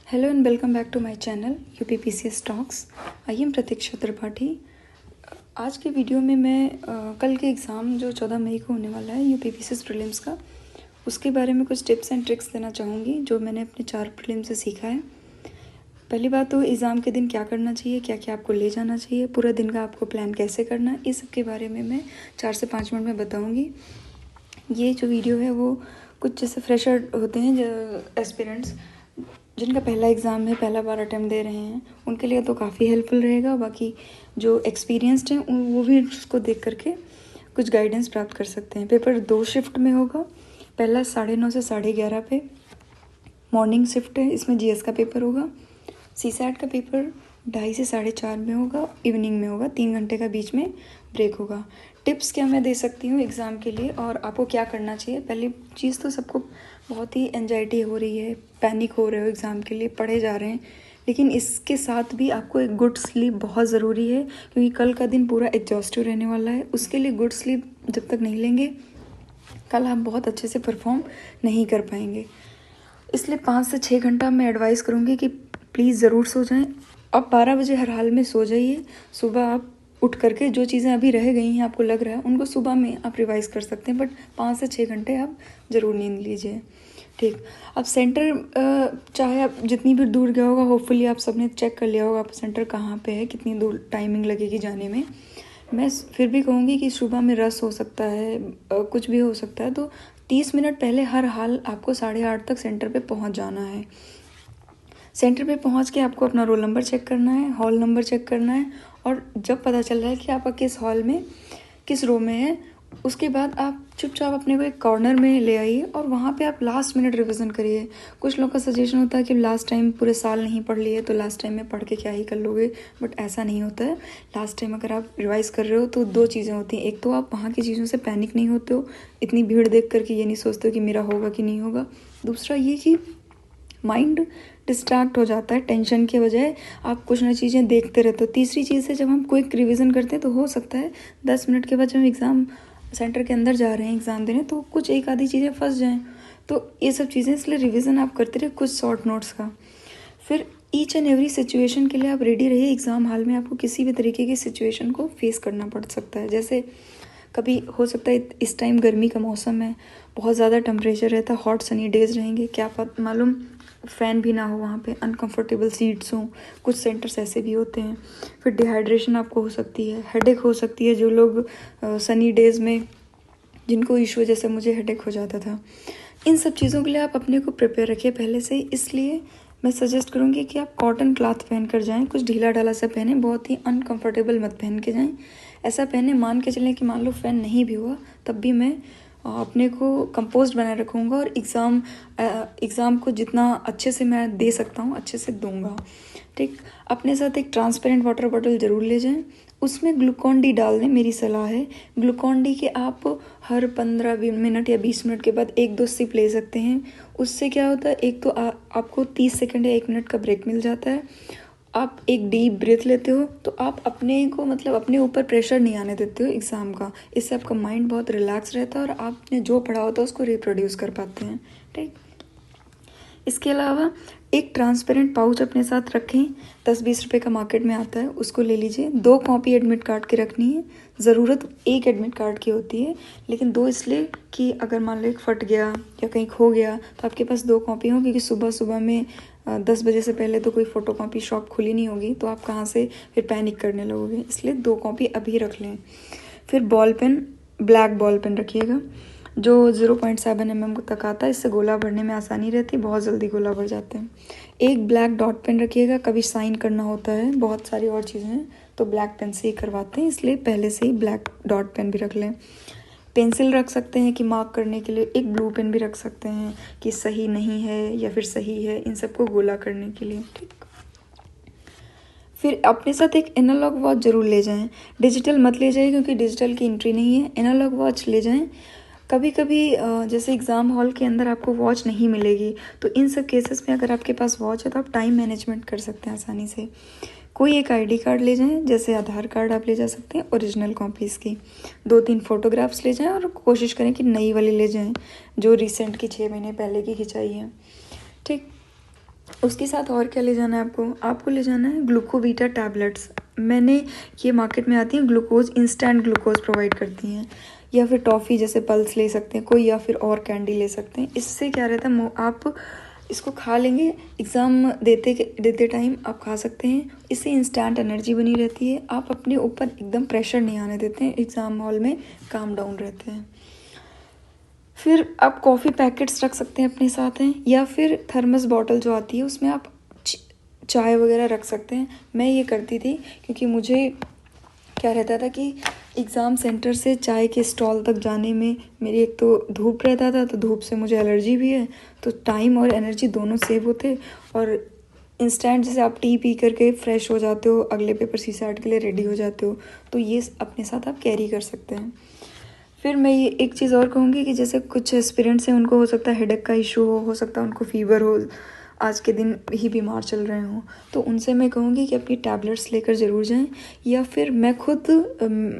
Hello and welcome back to my channel UPPCS talks. I am Pratiksha Tripathi. आज के video में मैं कल के एग्ज़ाम जो 14 मई को होने वाला है यूपीपीसीएस प्रीलिम्स का, उसके बारे में कुछ टिप्स एंड ट्रिक्स देना चाहूँगी जो मैंने अपने 4 प्रीलिम्स से सीखा है। पहली बात तो एग्ज़ाम के दिन क्या करना चाहिए, क्या क्या आपको ले जाना चाहिए, पूरा दिन का आपको प्लान कैसे करना है, इस सब के बारे में मैं 4 से 5 मिनट में बताऊँगी। ये जो वीडियो है वो कुछ जैसे फ्रेशर होते हैं जो एस्पिरेंट्स जिनका पहला एग्ज़ाम है, पहला बार अटैम्प्ट दे रहे हैं, उनके लिए तो काफ़ी हेल्पफुल रहेगा। बाकी जो एक्सपीरियंस्ड हैं वो भी उसको देख करके कुछ गाइडेंस प्राप्त कर सकते हैं। पेपर 2 शिफ्ट में होगा। पहला 9:30 से 11:30 पे मॉर्निंग शिफ्ट है, इसमें जीएस का पेपर होगा। सीसैट का पेपर 2:30 से 4:30 में होगा, इवनिंग में होगा। 3 घंटे का बीच में ब्रेक होगा। टिप्स क्या मैं दे सकती हूँ एग्ज़ाम के लिए और आपको क्या करना चाहिए। पहली चीज़ तो सबको बहुत ही एंजाइटी हो रही है, पैनिक हो रहे हो एग्ज़ाम के लिए, पढ़े जा रहे हैं, लेकिन इसके साथ भी आपको एक गुड स्लीप बहुत ज़रूरी है क्योंकि कल का दिन पूरा एग्जॉस्टिव रहने वाला है। उसके लिए गुड स्लीप जब तक नहीं लेंगे कल आप बहुत अच्छे से परफॉर्म नहीं कर पाएंगे। इसलिए 5 से 6 घंटा मैं एडवाइस करूँगी कि प्लीज़ ज़रूर सो जाएं। अब 12 बजे हर हाल में सो जाइए। सुबह आप उठ करके जो चीज़ें अभी रह गई हैं आपको लग रहा है उनको सुबह में आप रिवाइज कर सकते हैं, बट 5 से 6 घंटे आप ज़रूर नींद लीजिए। ठीक। अब सेंटर चाहे आप जितनी भी दूर गया होगा, होपफुली आप सबने चेक कर लिया होगा आप सेंटर कहाँ पे है, कितनी दूर टाइमिंग लगेगी जाने में। मैं फिर भी कहूँगी कि सुबह में रस हो सकता है, कुछ भी हो सकता है, तो 30 मिनट पहले हर हाल आपको 8:30 तक सेंटर पे पहुँच जाना है। सेंटर पे पहुँच के आपको अपना रोल नंबर चेक करना है, हॉल नंबर चेक करना है, और जब पता चल रहा है कि आप किस हॉल में किस रो में है, उसके बाद आप चुपचाप अपने को एक कॉर्नर में ले आइए और वहाँ पे आप लास्ट मिनट रिवीजन करिए। कुछ लोग का सजेशन होता है कि लास्ट टाइम पूरे साल नहीं पढ़ लिए तो लास्ट टाइम में पढ़ के क्या ही कर लोगे, बट ऐसा नहीं होता है। लास्ट टाइम अगर आप रिवाइज़ कर रहे हो तो 2 चीज़ें होती हैं। एक तो आप वहाँ की चीज़ों से पैनिक नहीं होते हो, इतनी भीड़ देख करके ये नहीं सोचते हो कि मेरा होगा कि नहीं होगा। दूसरा ये कि माइंड डिस्ट्रैक्ट हो जाता है, टेंशन के बजाय आप कुछ नई चीज़ें देखते रहते हो। तीसरी चीज़ है, जब हम क्विक रिवीजन करते हैं तो हो सकता है 10 मिनट के बाद जब हम एग्ज़ाम सेंटर के अंदर जा रहे हैं एग्ज़ाम देने तो कुछ एक आधी चीज़ें फंस जाएं। तो ये सब चीज़ें, इसलिए रिवीजन आप करते रहे कुछ शॉर्ट नोट्स का। फिर ईच एंड एवरी सिचुएशन के लिए आप रेडी रहिए। एग्ज़ाम हॉल में आपको किसी भी तरीके की सिचुएशन को फेस करना पड़ सकता है। जैसे कभी हो सकता है इस टाइम गर्मी का मौसम है, बहुत ज़्यादा टेम्परेचर रहता है, हॉट सनी डेज रहेंगे, क्या पता मालूम फ़ैन भी ना हो, वहाँ पे अनकंफर्टेबल सीट्स हों, कुछ सेंटर्स ऐसे भी होते हैं। फिर डिहाइड्रेशन आपको हो सकती है, हेडेक हो सकती है। जो लोग सनी डेज़ में जिनको इशू, जैसे मुझे हेडेक हो जाता था, इन सब चीज़ों के लिए आप अपने को प्रिपेयर रखिए पहले से ही। इसलिए मैं सजेस्ट करूँगी कि आप कॉटन क्लॉथ पहन कर जाएँ, कुछ ढीला ढाला सा पहने, बहुत ही अनकंफर्टेबल मत पहन के जाएँ। ऐसा पहने मान के चलें कि मान लो फ़ैन नहीं भी हुआ तब भी मैं अपने को कंपोज्ड बनाए रखूँगा और एग्ज़ाम को जितना अच्छे से मैं दे सकता हूँ अच्छे से दूँगा। ठीक। अपने साथ एक ट्रांसपेरेंट वाटर बॉटल ज़रूर ले जाएं, उसमें ग्लूकॉन डी डाल दें। मेरी सलाह है ग्लूकॉन डी के आप हर 15 मिनट या 20 मिनट के बाद 1-2 सिप ले सकते हैं। उससे क्या होता है, एक तो आपको 30 सेकंड या 1 मिनट का ब्रेक मिल जाता है, आप एक डीप ब्रीथ लेते हो, तो आप अपने को मतलब अपने ऊपर प्रेशर नहीं आने देते हो एग्ज़ाम का। इससे आपका माइंड बहुत रिलैक्स रहता है और आपने जो पढ़ा होता है उसको रिप्रोड्यूस कर पाते हैं। ठीक। इसके अलावा एक ट्रांसपेरेंट पाउच अपने साथ रखें, 10-20 रुपए का मार्केट में आता है, उसको ले लीजिए। 2 कॉपी एडमिट कार्ड की रखनी है। ज़रूरत एक एडमिट कार्ड की होती है, लेकिन 2 इसलिए कि अगर मान लो एक फट गया या कहीं खो गया तो आपके पास 2 कॉपी हो, क्योंकि सुबह सुबह में 10 बजे से पहले तो कोई फ़ोटोकॉपी शॉप खुली नहीं होगी, तो आप कहाँ से फिर पैनिक करने लगोगे। इसलिए 2 कॉपी अभी रख लें। फिर ball pen, black ball pen रखिएगा जो 0.7 mm तक आता है। इससे गोला भरने में आसानी रहती है, बहुत जल्दी गोला भर जाते हैं। एक ब्लैक डॉट पेन रखिएगा, कभी साइन करना होता है, बहुत सारी और चीज़ें हैं तो ब्लैक पेन से ही करवाते हैं, इसलिए पहले से ही ब्लैक डॉट पेन भी रख लें। पेंसिल रख सकते हैं कि मार्क करने के लिए, एक ब्लू पेन भी रख सकते हैं कि सही नहीं है या फिर सही है, इन सबको गोला करने के लिए। ठीक। फिर अपने साथ एक एनालॉग वॉच ज़रूर ले जाएं। डिजिटल मत ले जाइए क्योंकि डिजिटल की एंट्री नहीं है। एनालॉग वॉच ले जाएं। कभी कभी जैसे एग्ज़ाम हॉल के अंदर आपको वॉच नहीं मिलेगी, तो इन सब केसेस में अगर आपके पास वॉच है तो आप टाइम मैनेजमेंट कर सकते हैं आसानी से। कोई एक आईडी कार्ड ले जाएं, जैसे आधार कार्ड आप ले जा सकते हैं ओरिजिनल कॉपीज़ की। 2-3 फ़ोटोग्राफ्स ले जाएं और कोशिश करें कि नई वाली ले जाएं जो रिसेंट की 6 महीने पहले की खिंचाई है। ठीक। उसके साथ और क्या ले जाना है आपको? आपको ले जाना है ग्लूकोवीटा टैबलेट्स। मैंने ये मार्केट में आती हैं ग्लूकोज, इंस्टेंट ग्लूकोज प्रोवाइड करती हैं, या फिर टॉफ़ी जैसे पल्स ले सकते हैं कोई, या फिर और कैंडी ले सकते हैं। इससे क्या रहता है, आप इसको खा लेंगे एग्ज़ाम देते टाइम आप खा सकते हैं। इससे इंस्टेंट एनर्जी बनी रहती है, आप अपने ऊपर एकदम प्रेशर नहीं आने देते हैं, एग्ज़ाम हॉल में काम डाउन रहते हैं। फिर आप कॉफ़ी पैकेट्स रख सकते हैं अपने साथ हैं, या फिर थर्मस बॉटल जो आती है उसमें आप चाय वगैरह रख सकते हैं। मैं ये करती थी क्योंकि मुझे क्या रहता था कि एग्ज़ाम सेंटर से चाय के स्टॉल तक जाने में मेरी एक तो धूप रहता था, तो धूप से मुझे एलर्जी भी है, तो टाइम और एनर्जी दोनों सेव होते। और इंस्टेंट जैसे आप टी पी करके फ्रेश हो जाते हो, अगले पेपर सीसैट के लिए रेडी हो जाते हो, तो ये अपने साथ आप कैरी कर सकते हैं। फिर मैं ये एक चीज़ और कहूँगी कि जैसे कुछ एस्पिरेंट्स हैं, उनको हो सकता है हेडेक का इशू हो सकता है उनको फीवर हो, आज के दिन ही बीमार चल रहे हों, तो उनसे मैं कहूँगी कि अपनी टैबलेट्स लेकर ज़रूर जाएं। या फिर मैं खुद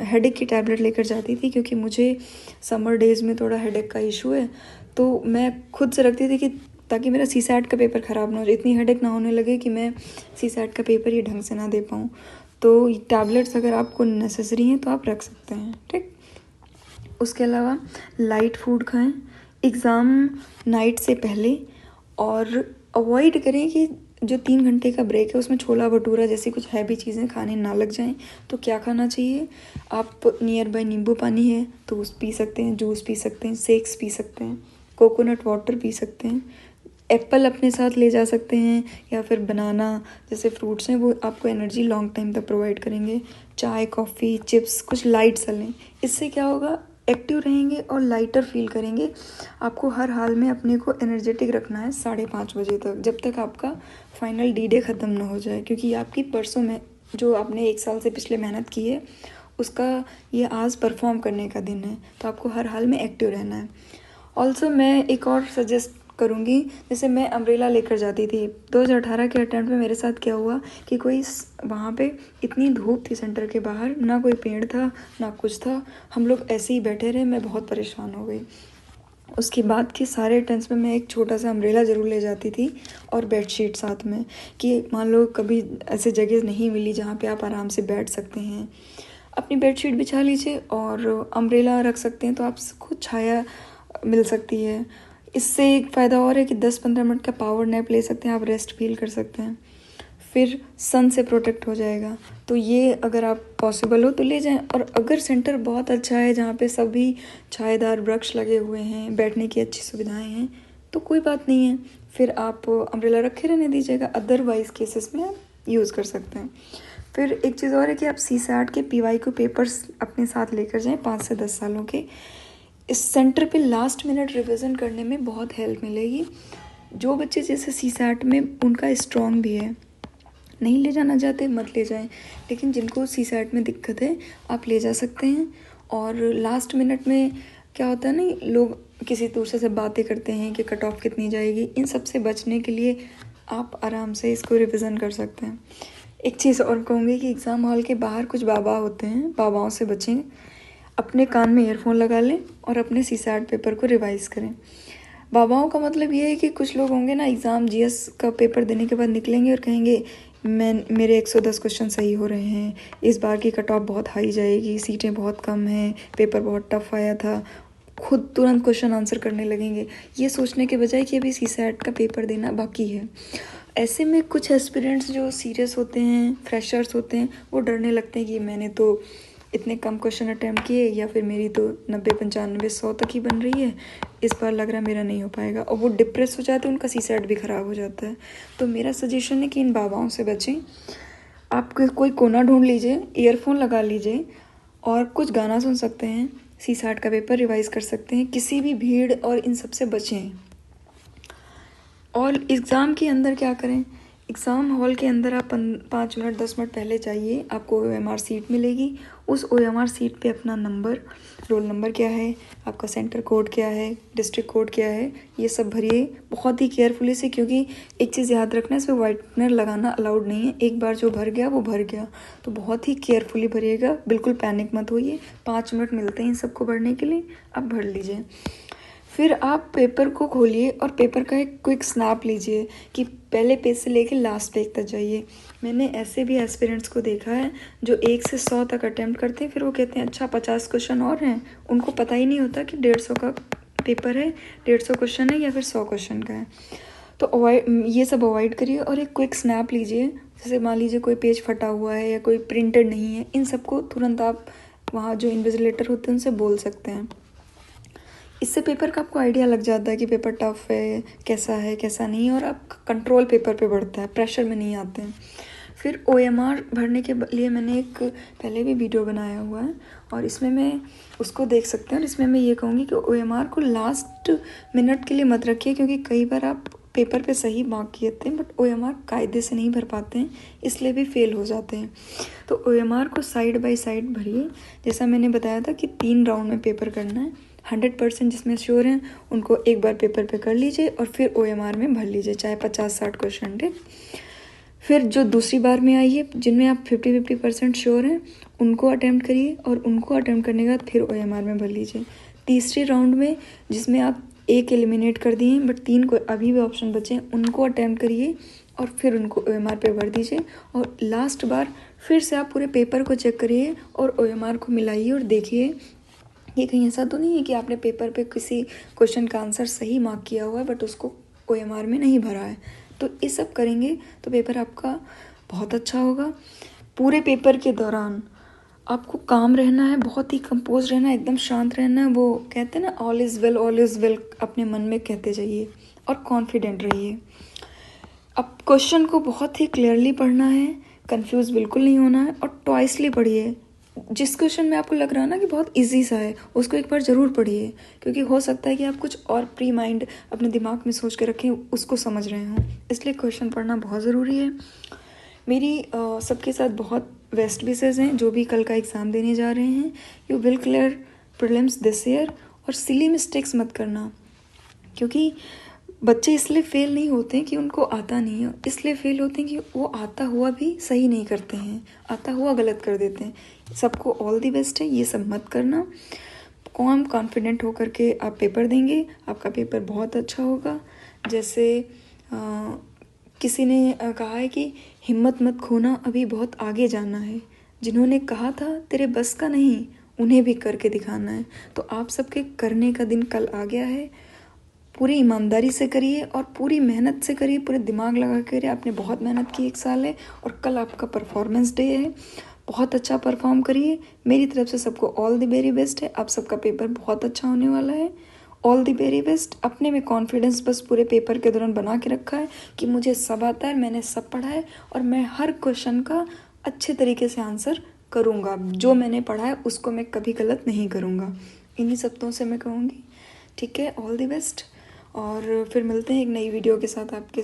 हेडेक की टैबलेट लेकर जाती थी, क्योंकि मुझे समर डेज़ में थोड़ा हेडेक का इशू है, तो मैं खुद से रखती थी कि ताकि मेरा सीसैट का पेपर ख़राब ना हो, इतनी हेडेक ना होने लगे कि मैं सीसैट का पेपर ही ढंग से ना दे पाऊँ। तो टैबलेट्स अगर आपको नेसेसरी हैं तो आप रख सकते हैं, ठीक। उसके अलावा लाइट फूड खाएं एग्ज़ाम नाइट से पहले, और अवॉइड करें कि जो 3 घंटे का ब्रेक है उसमें छोला भटूरा जैसी कुछ हैवी चीज़ें खाने ना लग जाएं। तो क्या खाना चाहिए, आप नियर बाय नींबू पानी है तो उस पी सकते हैं, जूस पी सकते हैं, शेक्स पी सकते हैं, कोकोनट वाटर पी सकते हैं, एप्पल अपने साथ ले जा सकते हैं, या फिर बनाना जैसे फ्रूट्स हैं वो आपको एनर्जी लॉन्ग टाइम तक प्रोवाइड करेंगे। चाय, कॉफ़ी, चिप्स कुछ लाइट सा लें, इससे क्या होगा, एक्टिव रहेंगे और लाइटर फील करेंगे। आपको हर हाल में अपने को एनर्जेटिक रखना है 5:30 बजे तक, जब तक आपका फाइनल डी डे ख़त्म ना हो जाए, क्योंकि आपकी परसों में जो आपने 1 साल से पिछले मेहनत की है उसका ये आज परफॉर्म करने का दिन है, तो आपको हर हाल में एक्टिव रहना है। ऑल्सो मैं एक और सजेस्ट करूँगी, जैसे मैं अम्ब्रेला लेकर जाती थी 2018 के अटेम्प्ट में। मेरे साथ क्या हुआ कि कोई वहाँ पे इतनी धूप थी सेंटर के बाहर, ना कोई पेड़ था ना कुछ था, हम लोग ऐसे ही बैठे रहे, मैं बहुत परेशान हो गई। उसके बाद के सारे अटेम्प्ट्स में मैं एक छोटा सा अम्ब्रेला ज़रूर ले जाती थी, और बेडशीट साथ में, कि मान लो कभी ऐसे जगह नहीं मिली जहाँ पे आप आराम से बैठ सकते हैं, अपनी बेडशीट बिछा लीजिए और अम्ब्रेला रख सकते हैं, तो आपको छाया मिल सकती है। इससे एक फ़ायदा और है कि 10-15 मिनट का पावर नैप ले सकते हैं, आप रेस्ट फील कर सकते हैं, फिर सन से प्रोटेक्ट हो जाएगा। तो ये अगर आप पॉसिबल हो तो ले जाएं। और अगर सेंटर बहुत अच्छा है जहाँ पे सभी छायादार वृक्ष लगे हुए हैं, बैठने की अच्छी सुविधाएं हैं, तो कोई बात नहीं है, फिर आप अम्ब्रेला रखे रहने दीजिएगा। अदरवाइज़ केसेस में आप यूज़ कर सकते हैं। फिर एक चीज़ और है कि आप सीसैट के PYQ पेपर्स अपने साथ लेकर जाएं 5 से 10 सालों के। इस सेंटर पे लास्ट मिनट रिवीजन करने में बहुत हेल्प मिलेगी। जो बच्चे जैसे सीसैट में उनका स्ट्रॉन्ग भी है, नहीं ले जाना चाहते मत ले जाएं, लेकिन जिनको सीसैट में दिक्कत है आप ले जा सकते हैं। और लास्ट मिनट में क्या होता है ना, लोग किसी दूसरे से बातें करते हैं कि कट ऑफ कितनी जाएगी, इन सब से बचने के लिए आप आराम से इसको रिवीजन कर सकते हैं। एक चीज़ और कहूँगी कि एग्ज़ाम हॉल के बाहर कुछ बाबा होते हैं, बाबाओं से बचें। अपने कान में ईयरफोन लगा लें और अपने सीसैट पेपर को रिवाइज़ करें। बाबाओं का मतलब ये है कि कुछ लोग होंगे ना, एग्ज़ाम GS का पेपर देने के बाद निकलेंगे और कहेंगे मेरे 110 क्वेश्चन सही हो रहे हैं, इस बार की कट ऑफ बहुत हाई जाएगी, सीटें बहुत कम हैं, पेपर बहुत टफ आया था। खुद तुरंत क्वेश्चन आंसर करने लगेंगे, ये सोचने के बजाय कि अभी सीसैट का पेपर देना बाकी है। ऐसे में कुछ एस्पिरेंट्स जो सीरियस होते हैं, फ्रेशर्स होते हैं, वो डरने लगते हैं कि मैंने तो इतने कम क्वेश्चन अटैम्प्ट किए, या फिर मेरी तो 90-95-100 तक ही बन रही है, इस बार लग रहा मेरा नहीं हो पाएगा, और वो डिप्रेस हो जाते हैं, उनका सीसैट भी ख़राब हो जाता है। तो मेरा सजेशन है कि इन बाबाओं से बचें। आप कोई कोना ढूंढ लीजिए, ईयरफोन लगा लीजिए और कुछ गाना सुन सकते हैं, सीसैट का पेपर रिवाइज़ कर सकते हैं, किसी भी भीड़ और इन सब से बचें। और एग्ज़ाम के अंदर क्या करें, एग्ज़ाम हॉल के अंदर आप 5 मिनट 10 मिनट पहले जाइए, आपको OMR सीट मिलेगी। उस OMR सीट पे अपना नंबर, रोल नंबर क्या है, आपका सेंटर कोड क्या है, डिस्ट्रिक्ट कोड क्या है, ये सब भरिए बहुत ही केयरफुली से, क्योंकि एक चीज़ याद रखना, इसमें वाइटनर लगाना अलाउड नहीं है। एक बार जो भर गया वो भर गया, तो बहुत ही केयरफुली भरिएगा, बिल्कुल पैनिक मत होइए। 5 मिनट मिलते हैं इन सबको भरने के लिए, आप भर लीजिए। फिर आप पेपर को खोलिए और पेपर का एक क्विक स्नैप लीजिए कि पहले पेज से लेके लास्ट पेज तक जाइए। मैंने ऐसे भी एस्पिरेंट्स को देखा है जो 1 से 100 तक अटैम्प्ट करते हैं, फिर वो कहते हैं अच्छा 50 क्वेश्चन और हैं। उनको पता ही नहीं होता कि 150 का पेपर है, 150 क्वेश्चन है या फिर 100 क्वेश्चन का है। तो ये सब अवॉइड करिए और एक क्विक स्नैप लीजिए। जैसे मान लीजिए कोई पेज फटा हुआ है या कोई प्रिंटेड नहीं है, इन सबको तुरंत आप वहाँ जो इन्विजिलेटर होते हैं उनसे बोल सकते हैं। इससे पेपर का आपको आइडिया लग जाता है कि पेपर टफ है कैसा नहीं, और आप कंट्रोल पेपर पे बढ़ता है, प्रेशर में नहीं आते हैं। फिर OMR भरने के लिए मैंने एक पहले भी वीडियो बनाया हुआ है और इसमें मैं उसको देख सकते हैं। और इसमें मैं ये कहूँगी कि OMR को लास्ट मिनट के लिए मत रखिए, क्योंकि कई बार आप पेपर पे सही मार्क किए थे बट OMR कायदे से नहीं भर पाते हैं, इसलिए भी फेल हो जाते हैं। तो OMR को साइड बाय साइड भरिए। जैसा मैंने बताया था कि 3 राउंड में पेपर करना है। 100% जिसमें श्योर हैं उनको एक बार पेपर पे कर लीजिए और फिर OMR में भर लीजिए, चाहे 50-60 क्वेश्चन थे। फिर जो दूसरी बार में आई है, जिनमें आप 50% श्योर हैं, उनको अटैम्प्ट करिए और उनको अटैम्प्ट करने के बाद फिर OMR में भर लीजिए। तीसरी राउंड में जिसमें आप एक एलिमिनेट कर दिए बट 3 को अभी भी ऑप्शन बचे हैं, उनको अटैम्प्ट करिए और फिर उनको OMR पे भर दीजिए। और लास्ट बार फिर से आप पूरे पेपर को चेक करिए और OMR को मिलाइए और देखिए ये कहीं ऐसा तो नहीं है कि आपने पेपर पे किसी क्वेश्चन का आंसर सही मार्क किया हुआ है बट उसको OMR में नहीं भरा है। तो ये सब करेंगे तो पेपर आपका बहुत अच्छा होगा। पूरे पेपर के दौरान आपको काम रहना है, बहुत ही कंपोज रहना है, एकदम शांत रहना है। वो कहते हैं ना ऑल इज़ वेल, अपने मन में कहते जाइए और कॉन्फिडेंट रहिए। अब क्वेश्चन को बहुत ही क्लियरली पढ़ना है, कंफ्यूज बिल्कुल नहीं होना है और ट्वाइसली पढ़िए। जिस क्वेश्चन में आपको लग रहा है ना कि बहुत इजी सा है, उसको एक बार ज़रूर पढ़िए, क्योंकि हो सकता है कि आप कुछ और प्री माइंड अपने दिमाग में सोच के रखें, उसको समझ रहे हों। इसलिए क्वेश्चन पढ़ना बहुत ज़रूरी है। मेरी सबके साथ बहुत बेस्ट विशेज़ हैं जो भी कल का एग्ज़ाम देने जा रहे हैं। You will clear prelims this year. और सिली मिस्टेक्स मत करना, क्योंकि बच्चे इसलिए फेल नहीं होते हैं कि उनको आता नहीं है, इसलिए फेल होते हैं कि वो आता हुआ भी सही नहीं करते हैं, आता हुआ गलत कर देते हैं। सबको ऑल दी बेस्ट है, ये सब मत करना। कॉम कॉन्फिडेंट होकर के आप पेपर देंगे, आपका पेपर बहुत अच्छा होगा। जैसे किसी ने कहा है कि हिम्मत मत खोना, अभी बहुत आगे जाना है। जिन्होंने कहा था तेरे बस का नहीं, उन्हें भी करके दिखाना है। तो आप सबके करने का दिन कल आ गया है। पूरी ईमानदारी से करिए और पूरी मेहनत से करिए, पूरे दिमाग लगा के करिए। आपने बहुत मेहनत की 1 साल है और कल आपका परफॉर्मेंस डे है। बहुत अच्छा परफॉर्म करिए। मेरी तरफ से सबको ऑल द वेरी बेस्ट है। आप सबका पेपर बहुत अच्छा होने वाला है। All the very best. अपने में कॉन्फिडेंस बस पूरे पेपर के दौरान बना के रखा है कि मुझे सब आता है, मैंने सब पढ़ा है और मैं हर क्वेश्चन का अच्छे तरीके से आंसर करूँगा। जो मैंने पढ़ा है उसको मैं कभी गलत नहीं करूँगा। इन्हीं शब्दों से मैं कहूँगी। ठीक है, ऑल द बेस्ट। और फिर मिलते हैं एक नई वीडियो के साथ आपके